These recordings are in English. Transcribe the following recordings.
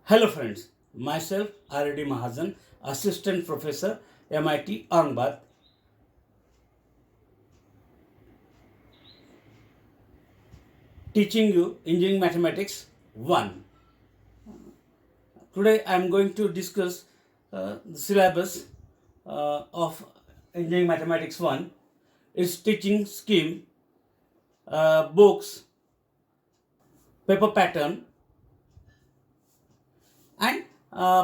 Hello friends, myself R.D. Mahajan, Assistant Professor, MIT Aurangabad, teaching you Engineering Mathematics 1. Today I am going to discuss the syllabus of Engineering Mathematics 1, its teaching scheme, books, paper pattern and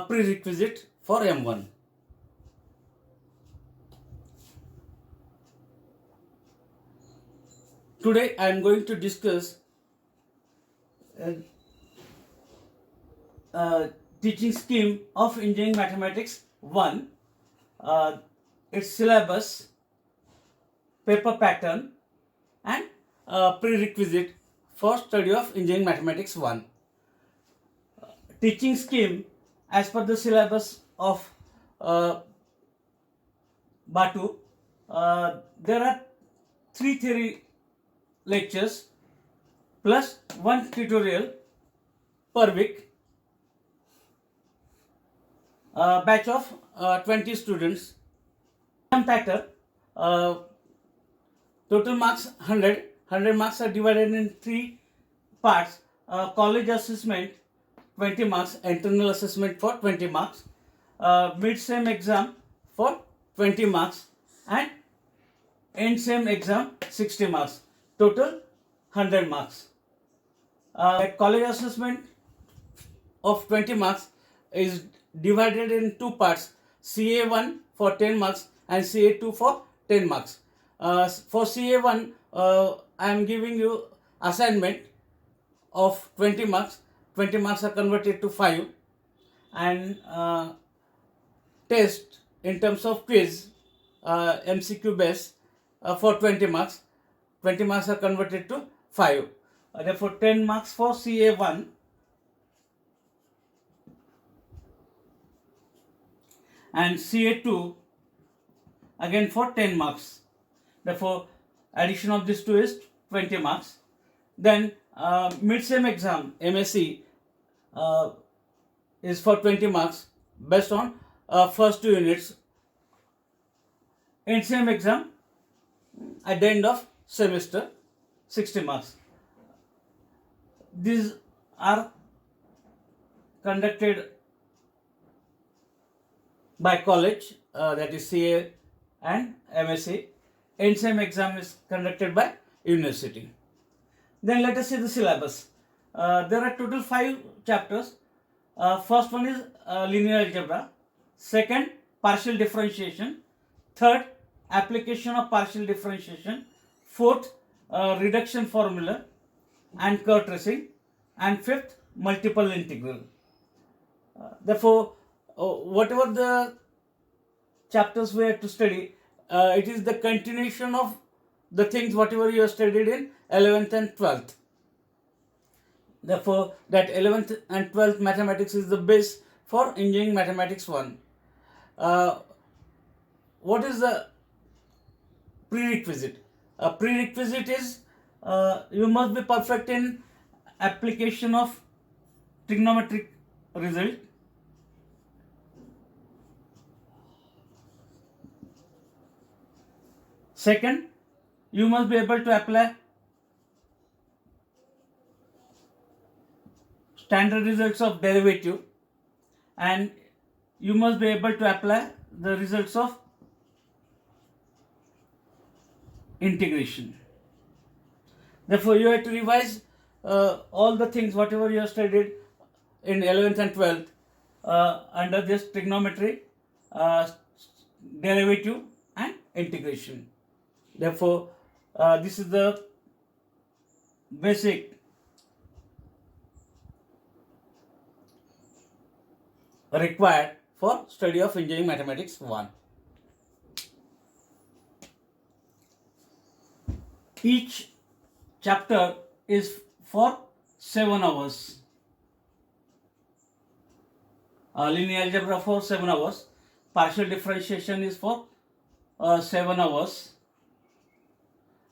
prerequisite for M1. Today I am going to discuss uh, teaching scheme of Engineering Mathematics 1, uh, its syllabus, paper pattern and prerequisite for study of Engineering Mathematics 1. Teaching scheme as per the syllabus of Batu, there are 3 theory lectures plus 1 tutorial per week, batch of 20 students. Exam pattern, total marks 100 marks are divided in 3 parts. College assessment 20 marks, internal assessment for 20 marks, mid-sem exam for 20 marks and end-sem exam 60 marks, total 100 marks. College assessment of 20 marks is divided in 2 parts, CA1 for 10 marks and CA2 for 10 marks. For CA1, I am giving you assignment of 20 marks. 20 marks are converted to 5 and test in terms of quiz, MCQ based, for 20 marks. 20 marks are converted to 5. Therefore, 10 marks for CA1 and CA2 again for 10 marks. Therefore, addition of these two is 20 marks. Then mid-sem exam, MSc, is for 20 marks based on first 2 units. End-sem exam at the end of semester, 60 marks. These are conducted by college, that is CA and MSc. End-sem exam is conducted by university. Then let us see the syllabus. There are total 5 chapters. First one is linear algebra. Second, partial differentiation. Third, application of partial differentiation. Fourth, reduction formula and curve tracing. And fifth, multiple integral. Therefore, whatever the chapters we have to study, it is the continuation of the things whatever you have studied in 11th and 12th. Therefore, that 11th and 12th mathematics is the base for Engineering Mathematics 1. What is the prerequisite? A prerequisite is you must be perfect in application of trigonometric result. Second, you must be able to apply standard results of derivative and you must be able to apply the results of integration. Therefore, you have to revise all the things whatever you have studied in 11th and 12th under this trigonometry, derivative and integration. Therefore, this is the basic required for study of Engineering Mathematics 1. Each chapter is for 7 hours. Linear algebra for 7 hours. Partial differentiation is for 7 hours.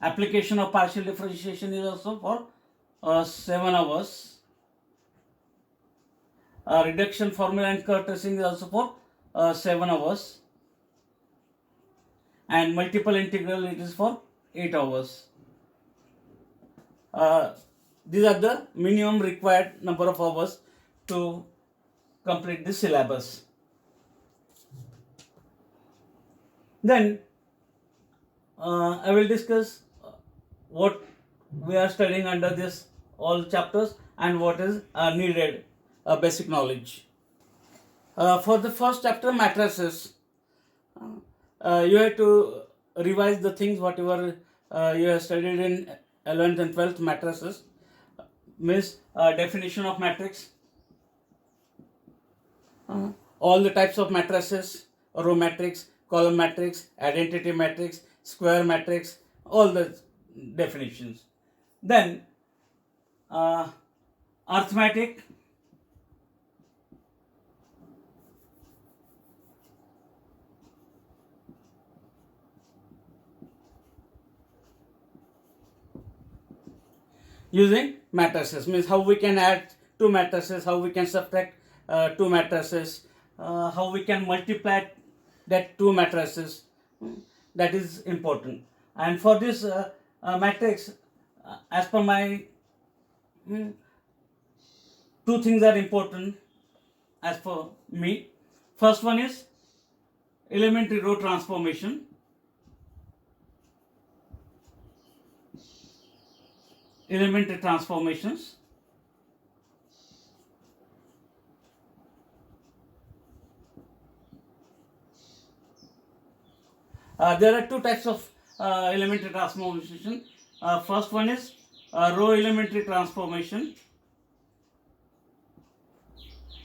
Application of partial differentiation is also for 7 hours. Reduction formula and curve tracing is also for 7 hours. And multiple integral, it is for 8 hours. These are the minimum required number of hours to complete the syllabus. Then I will discuss what we are studying under this all chapters and what is needed basic knowledge. For the first chapter, matrices, you have to revise the things whatever you have studied in 11th and 12th. Matrices means definition of matrix, all the types of matrices, row matrix, column matrix, identity matrix, square matrix, all the definitions. Then arithmetic, using matrices, means how we can add two matrices, how we can subtract two matrices, how we can multiply that two matrices. That is important. And for this matrix, as per my two things are important as per me. First one is elementary row transformation. Elementary transformations. There are two types of elementary transformation. First one is row elementary transformation,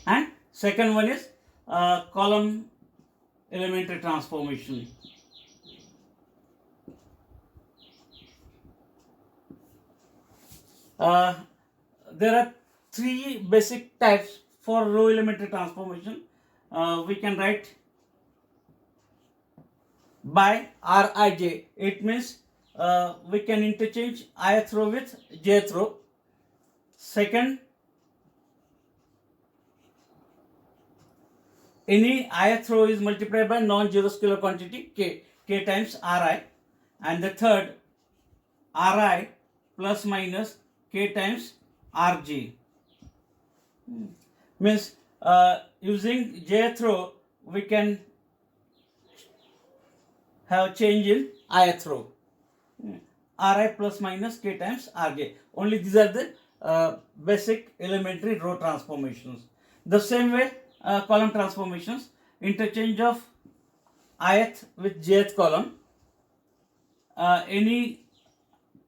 and second one is column elementary transformation. There are three basic types for row elementary transformation. We can write by Rij. It means we can interchange ith row with jth row. Second, any ith row is multiplied by non-zero scalar quantity k times Ri. And the third, Ri plus minus k times Rj. Means using jth row we can have change in ith row. Ri plus minus k times Rj. Only these are the basic elementary row transformations. The same way column transformations, interchange of ith with jth column. Any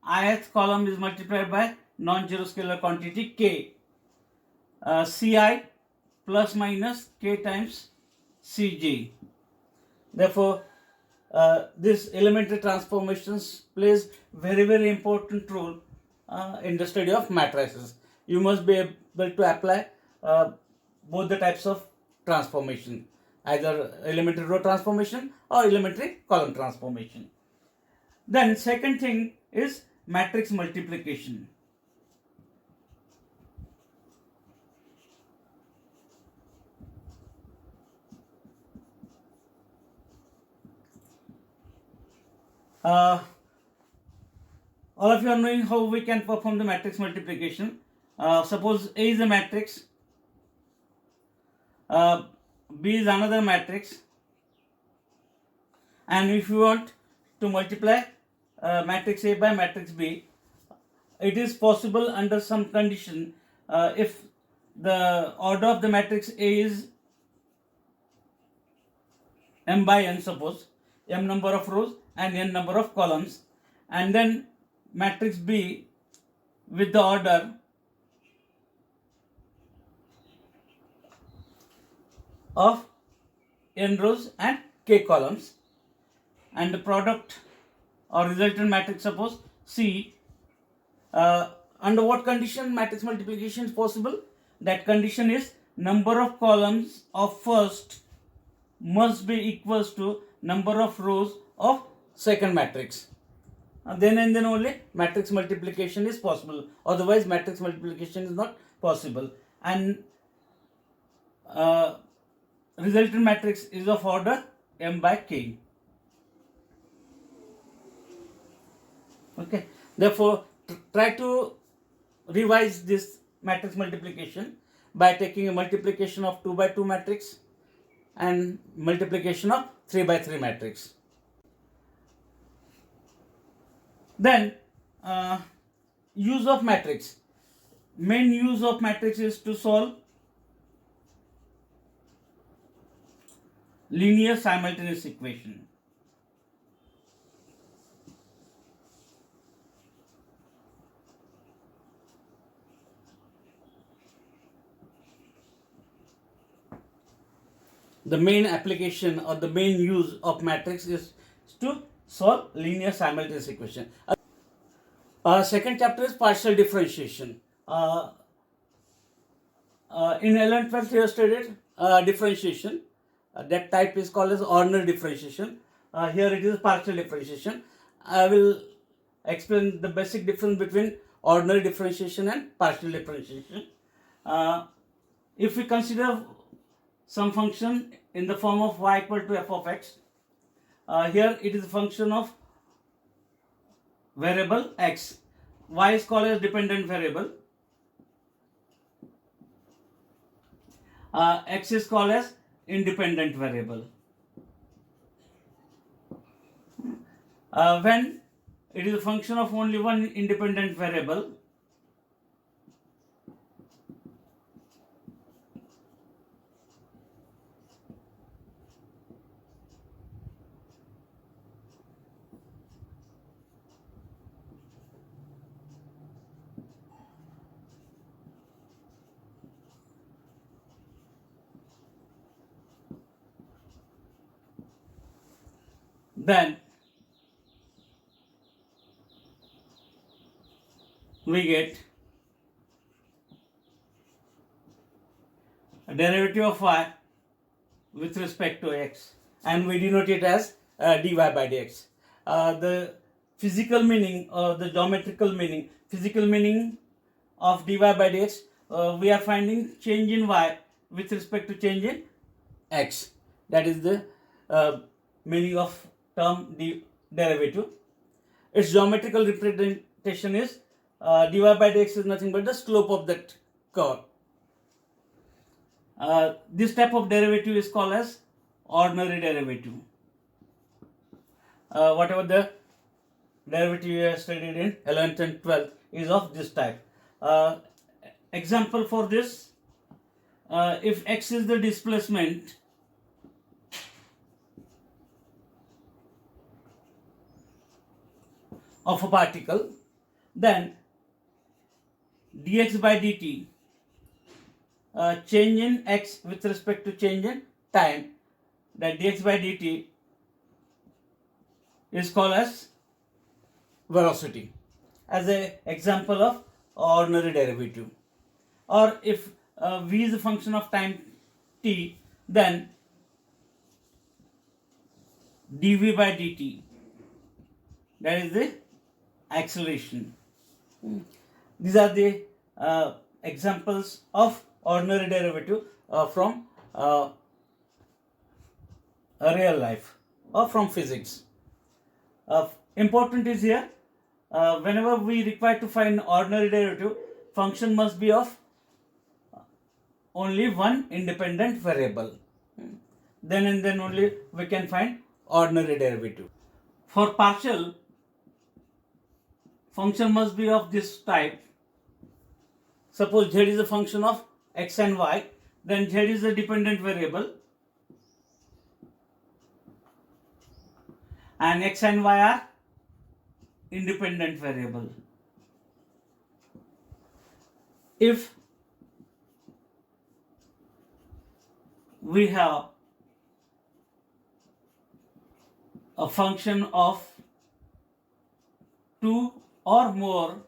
ith column is multiplied by non-zero scalar quantity k. Ci plus minus k times Cj. Therefore, this elementary transformations plays very important role in the study of matrices. You must be able to apply both the types of transformation, either elementary row transformation or elementary column transformation. Then second thing is matrix multiplication. All of you are knowing how we can perform the matrix multiplication. Suppose A is a matrix, B is another matrix, and if you want to multiply matrix A by matrix B, it is possible under some condition. If the order of the matrix A is m by n, suppose m number of rows and n number of columns, and then matrix B with the order of n rows and k columns, and the product or resultant matrix, suppose C. Under what condition matrix multiplication is possible? That condition is number of columns of first must be equals to number of rows of second matrix. Then and then only matrix multiplication is possible. Otherwise, matrix multiplication is not possible. And uh, resultant matrix is of order m by k. Okay, therefore try to revise this matrix multiplication by taking a multiplication of 2 by 2 matrix and multiplication of 3 by 3 matrix. Then use of matrix. Main use of matrix is to solve linear simultaneous equation. The main application or the main use of matrix is to solve linear simultaneous equation. Second chapter is partial differentiation. In 11th 12th you have studied differentiation. That type is called as ordinary differentiation. Here it is partial differentiation. I will explain the basic difference between ordinary differentiation and partial differentiation. If we consider some function in the form of y equal to f of x, here it is a function of variable x. Y is called as dependent variable. X is called as independent variable. When it is a function of only one independent variable, then we get a derivative of y with respect to x, and we denote it as dy by dx. The physical meaning or the geometrical meaning, physical meaning of dy by dx, we are finding change in y with respect to change in x. That is the meaning of term derivative. Its geometrical representation is dy by dx is nothing but the slope of that curve. This type of derivative is called as ordinary derivative. Whatever the derivative you have studied in 11th and 12th is of this type. Example for this, if x is the displacement of a particle, then dx by dt, change in x with respect to change in time, that dx by dt is called as velocity, as an example of ordinary derivative. Or if v is a function of time t, then dv by dt, that is the acceleration. These are the examples of ordinary derivative from real life or from physics. Important is here, whenever we require to find ordinary derivative, function must be of only one independent variable. Then and then only we can find ordinary derivative. For partial, function must be of this type. Suppose z is a function of x and y, then z is a dependent variable and x and y are independent variable. If we have a function of two or more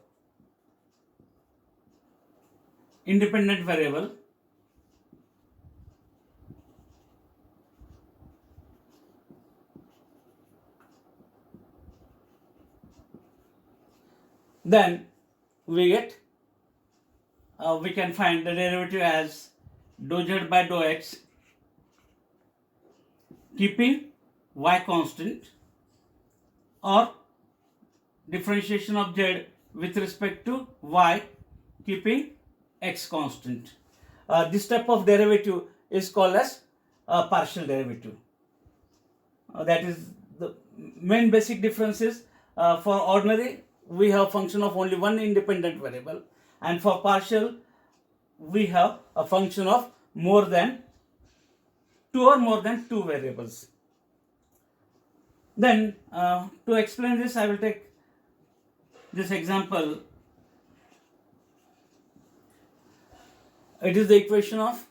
independent variable, then we can find the derivative as dou z by dou x, keeping y constant, or differentiation of z with respect to y, keeping x constant. This type of derivative is called as partial derivative. That is the main basic difference is for ordinary we have function of only one independent variable, and for partial we have a function of more than two or more than two variables. Then to explain this, I will take this example. It is the equation of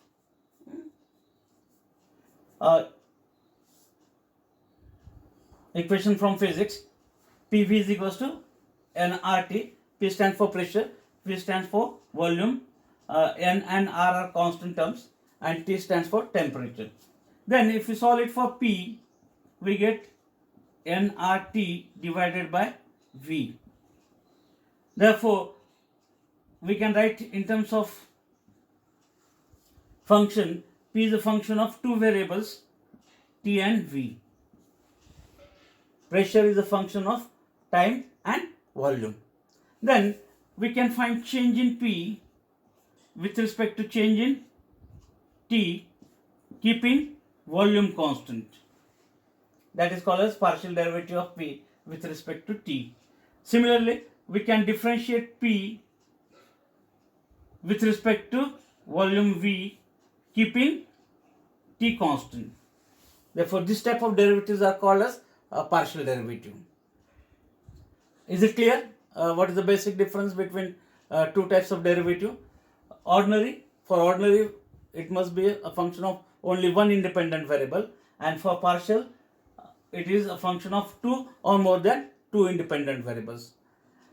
equation from physics. PV is equals to nRT. P stands for pressure, V stands for volume, N and R are constant terms, and T stands for temperature. Then if we solve it for P, we get nRT divided by V. Therefore, we can write in terms of function, P is a function of two variables, T and V. Pressure is a function of time and volume. Then we can find change in P with respect to change in T, keeping volume constant. That is called as partial derivative of P with respect to T. Similarly, we can differentiate P with respect to volume V, keeping T constant. Therefore, this type of derivatives are called as a partial derivative. Is it clear? What is the basic difference between two types of derivative? Ordinary, for ordinary, it must be a function of only one independent variable, and for partial, it is a function of two or more than two independent variables.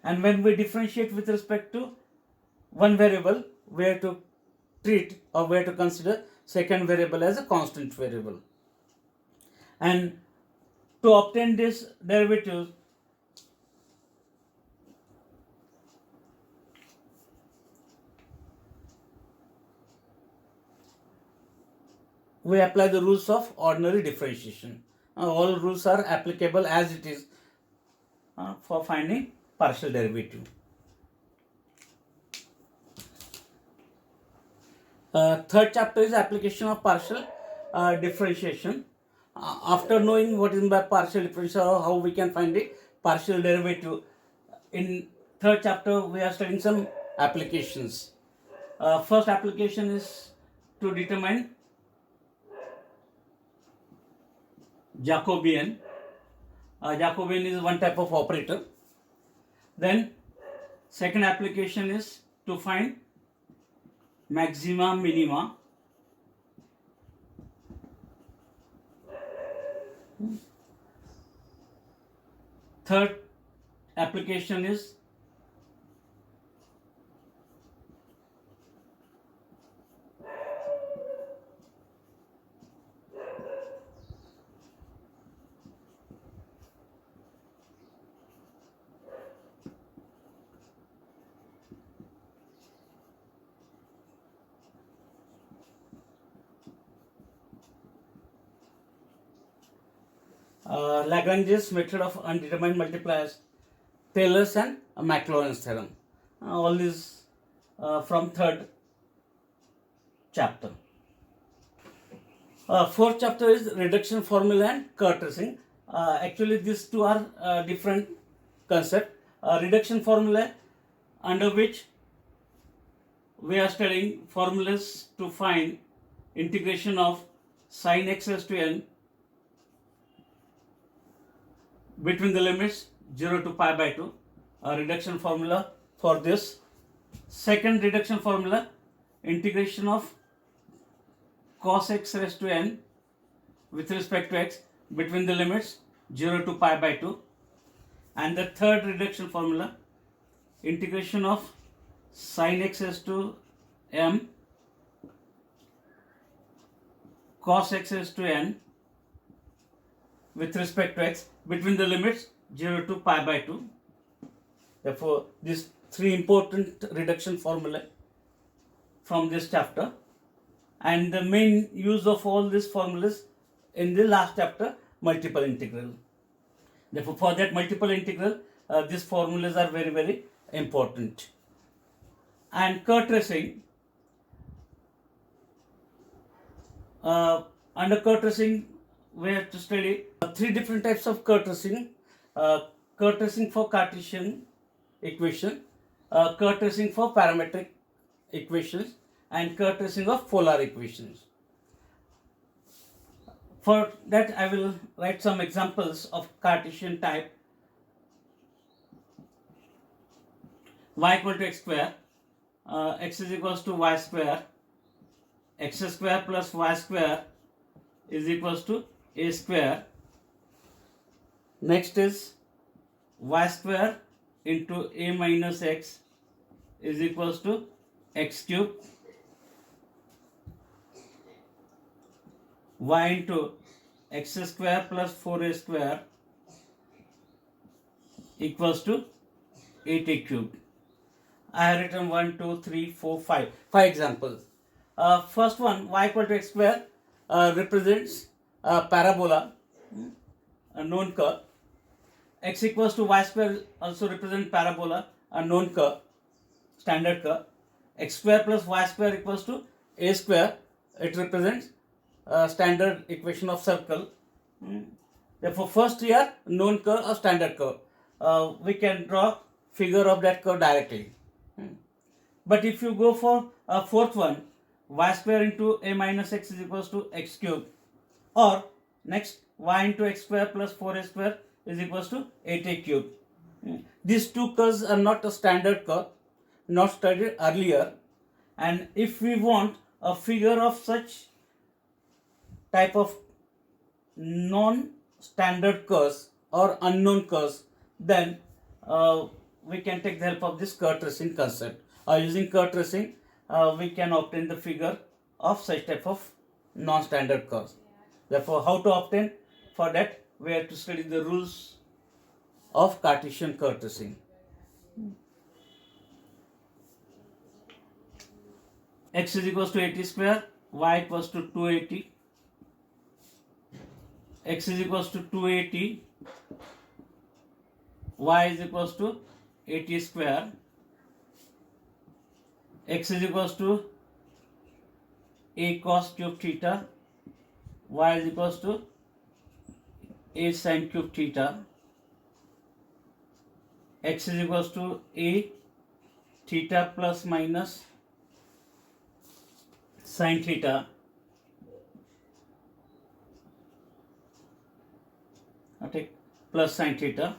And when we differentiate with respect to one variable, we have to treat or we have to consider second variable as a constant variable. And to obtain this derivative, we apply the rules of ordinary differentiation. All rules are applicable as it is for finding partial derivative. Third chapter is application of partial differentiation. After knowing what is by partial differentiation or how we can find the partial derivative, in third chapter we are studying some applications. First application is to determine Jacobian. Jacobian is one type of operator. Then second application is to find maxima minima. Third application is Lagrange's method of undetermined multipliers, Taylor's and Maclaurin's theorem. All these from third chapter. Fourth chapter is reduction formula and Curtising. Actually, these two are different concepts. Reduction formula, under which we are studying formulas to find integration of sin x raised to n between the limits 0 to pi by 2. A reduction formula for this. Second reduction formula, integration of cos x raised to n with respect to x between the limits 0 to pi by 2. And the third reduction formula, integration of sin x raised to m cos x raised to n with respect to x between the limits 0 to pi by 2. Therefore, these three important reduction formulae from this chapter. and the main use of all these formulas in the last chapter, multiple integral. Therefore, for that multiple integral, these formulas are very, very important. And curve tracing, under curve tracing, we have to study three different types of curve tracing. Curve tracing for Cartesian equation, curve tracing for parametric equations, and curve tracing of polar equations. For that, I will write some examples of Cartesian type. Y equal to x square, x is equals to y square, x square plus y square is equals to a square. Next is y square into a minus x is equals to x cube. Y into x square plus 4a square equals to 8a cube. I have written 1, 2, 3, 4, 5. 5 examples. First one, y equal to x square represents a parabola, a known curve. X equals to y square also represents parabola, a known curve, standard curve. X square plus y square equals to a square. It represents standard equation of circle. Therefore, first here known curve or standard curve. We can draw figure of that curve directly. But if you go for a fourth one, y square into a minus x is equals to x cube, or next y into x square plus 4a square is equals to 8a cube. These two curves are not a standard curve, not studied earlier, and if we want a figure of such type of non-standard curves or unknown curves, then we can take the help of this curve tracing concept. Using curve tracing, we can obtain the figure of such type of non-standard curves. Therefore, how to obtain? For that, we have to study the rules of Cartesian curve tracing. X is equals to 80 square, y equals to 280. X is equals to 280, y is equals to 80 square. X is equals to a cos cube theta, y is equals to a sin cube theta. X is equals to a theta plus minus sin theta. Okay, plus sin theta,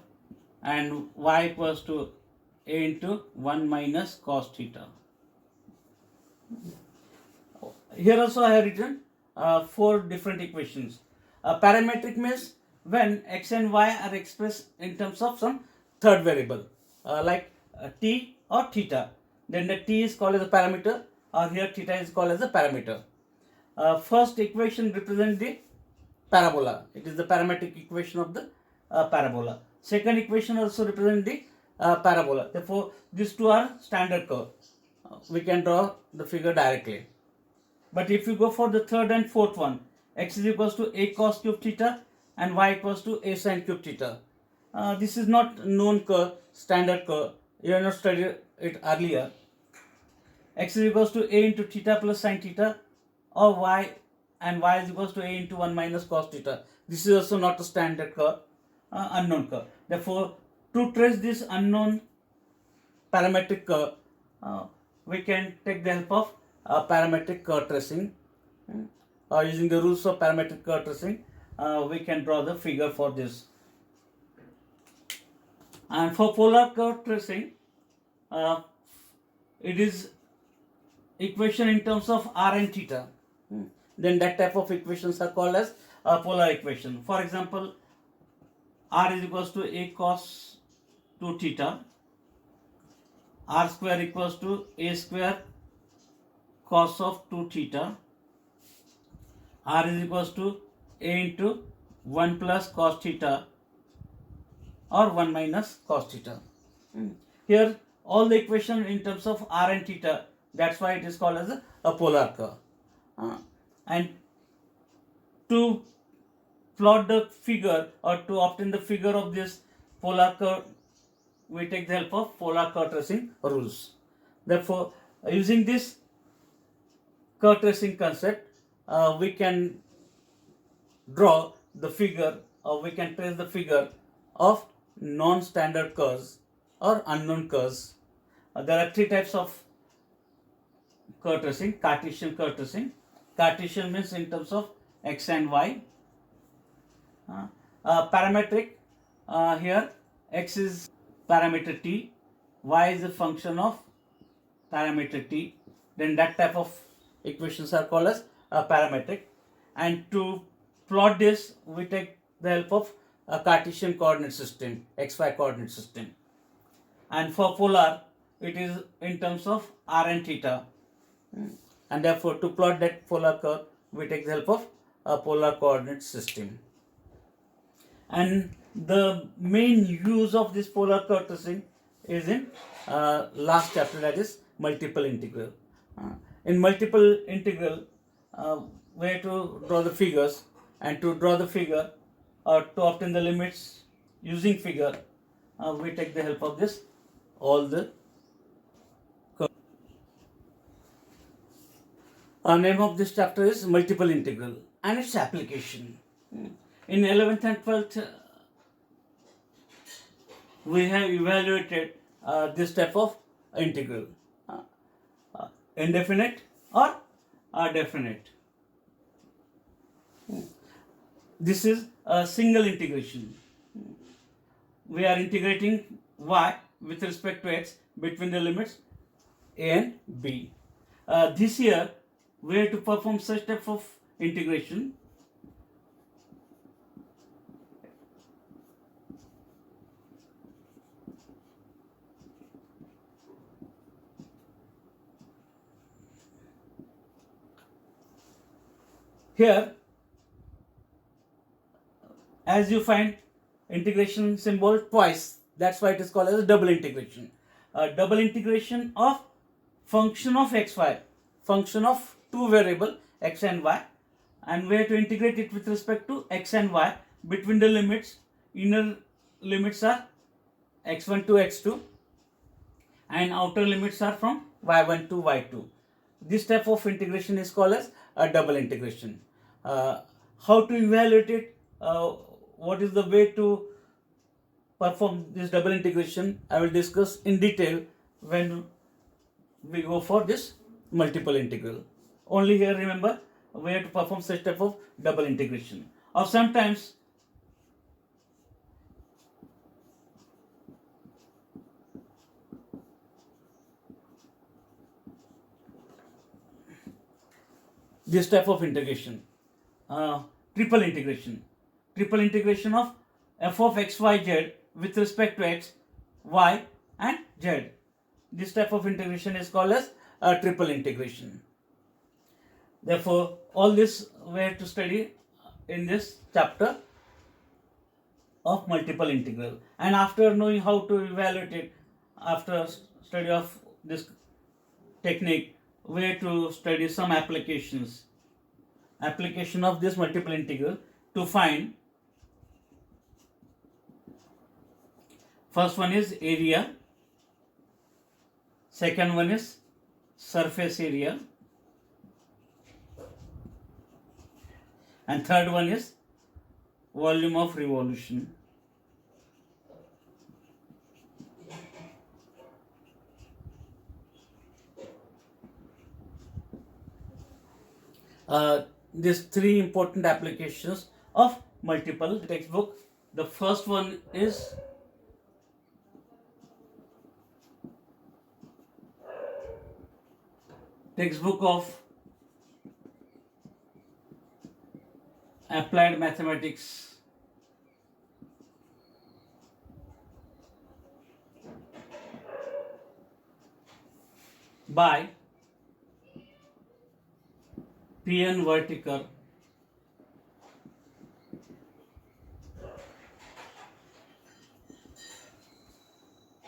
and y equals to a into 1 minus cos theta. Here also I have written 4 different equations. Parametric means when x and y are expressed in terms of some third variable, like t or theta. Then the t is called as a parameter, or here theta is called as a parameter. First equation represents the parabola. It is the parametric equation of the parabola. Second equation also represents the parabola. Therefore, these two are standard curve. We can draw the figure directly. But if you go for the third and fourth one, x is equals to a cos cube theta and y equals to a sin cube theta. This is not known curve, standard curve. You have not studied it earlier. X is equals to a into theta plus sin theta, or y, and y is equals to a into 1 minus cos theta. This is also not a standard curve, unknown curve. Therefore, to trace this unknown parametric curve, we can take the help of parametric curve tracing. Using the rules of parametric curve tracing, we can draw the figure for this. And for polar curve tracing, it is equation in terms of r and theta. Then that type of equations are called as polar equation. For example, r is equals to a cos 2 theta, r square equals to a square cos of 2 theta, r is equals to a into 1 plus cos theta or 1 minus cos theta. Here all the equation in terms of r and theta, that's why it is called as a polar curve. And to plot the figure or to obtain the figure of this polar curve, we take the help of polar curve tracing rules. Therefore, using this curve tracing concept, we can draw the figure or we can trace the figure of non-standard curves or unknown curves. There are three types of curve tracing. Cartesian curve tracing. Cartesian means in terms of x and y. Parametric, here x is parameter t, y is a function of parameter t. Then that type of equations are called as parametric. And to plot this, we take the help of a Cartesian coordinate system, xy coordinate system. And for polar, it is in terms of r and theta. And therefore, to plot that polar curve, we take the help of a polar coordinate system. And the main use of this polar curve tracing is in last chapter, that is multiple integral. In multiple integral, we have to draw the figures, and to draw the figure or to obtain the limits using figure, we take the help of this all the curve. Name of this chapter is multiple integral and its application. In 11th and 12th, we have evaluated this type of integral, indefinite or definite. This is a single integration. We are integrating y with respect to x between the limits a and b. This year, we have to perform such type of integration. Here, as you find integration symbol twice, that's why it is called as a double integration. Double integration of function of xy, function of two variable x and y, and we have to integrate it with respect to x and y between the limits. Inner limits are x1 to x2 and outer limits are from y1 to y2. This type of integration is called as a double integration. How to evaluate it? What is the way to perform this double integration? I will discuss in detail when we go for this multiple integral. Only here remember, we have to perform such type of double integration. Or sometimes this type of integration, triple integration of f of x, y, z with respect to x, y and z. This type of integration is called as a triple integration. Therefore, all this we have to study in this chapter of multiple integral. And after knowing how to evaluate it, after study of this technique, we have to study some applications. Application of this multiple integral to find. First one is area, second one is surface area, and third one is volume of revolution. These three important applications of multiple textbook. The first one is textbook of applied mathematics, by P.N. Whitaker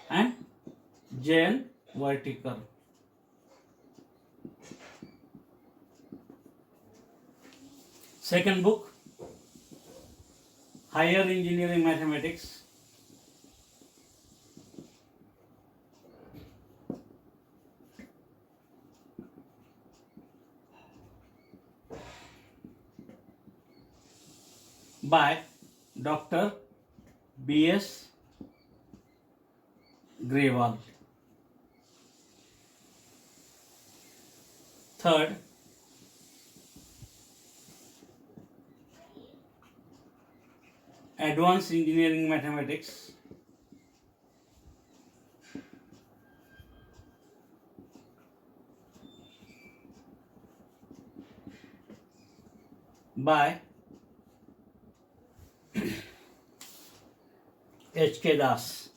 and J.N. Whitaker. Second book, Higher Engineering Mathematics. By Dr. B.S. Grewal. Third, Advanced Engineering Mathematics by H.K. Das.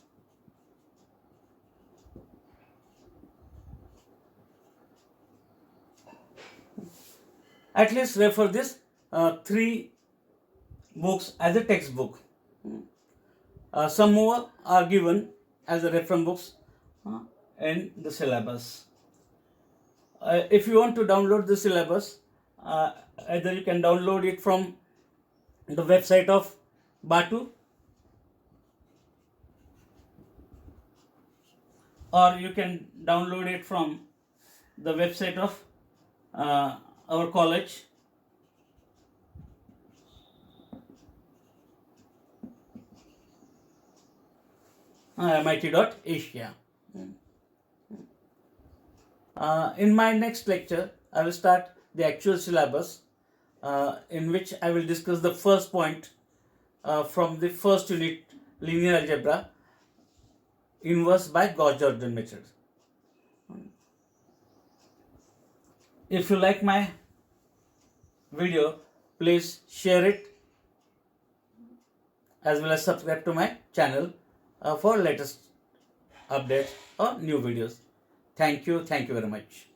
At least refer this three books as a textbook. Some more are given as a reference books in the syllabus. If you want to download the syllabus, either you can download it from the website of Batu, or you can download it from the website of our college. MIT.Asia. In my next lecture, I will start the actual syllabus, in which I will discuss the first point from the first unit, linear algebra, inverse by Gauss-Jordan method. If you like my video, please share it as well as subscribe to my channel for latest updates or new videos. Thank you very much.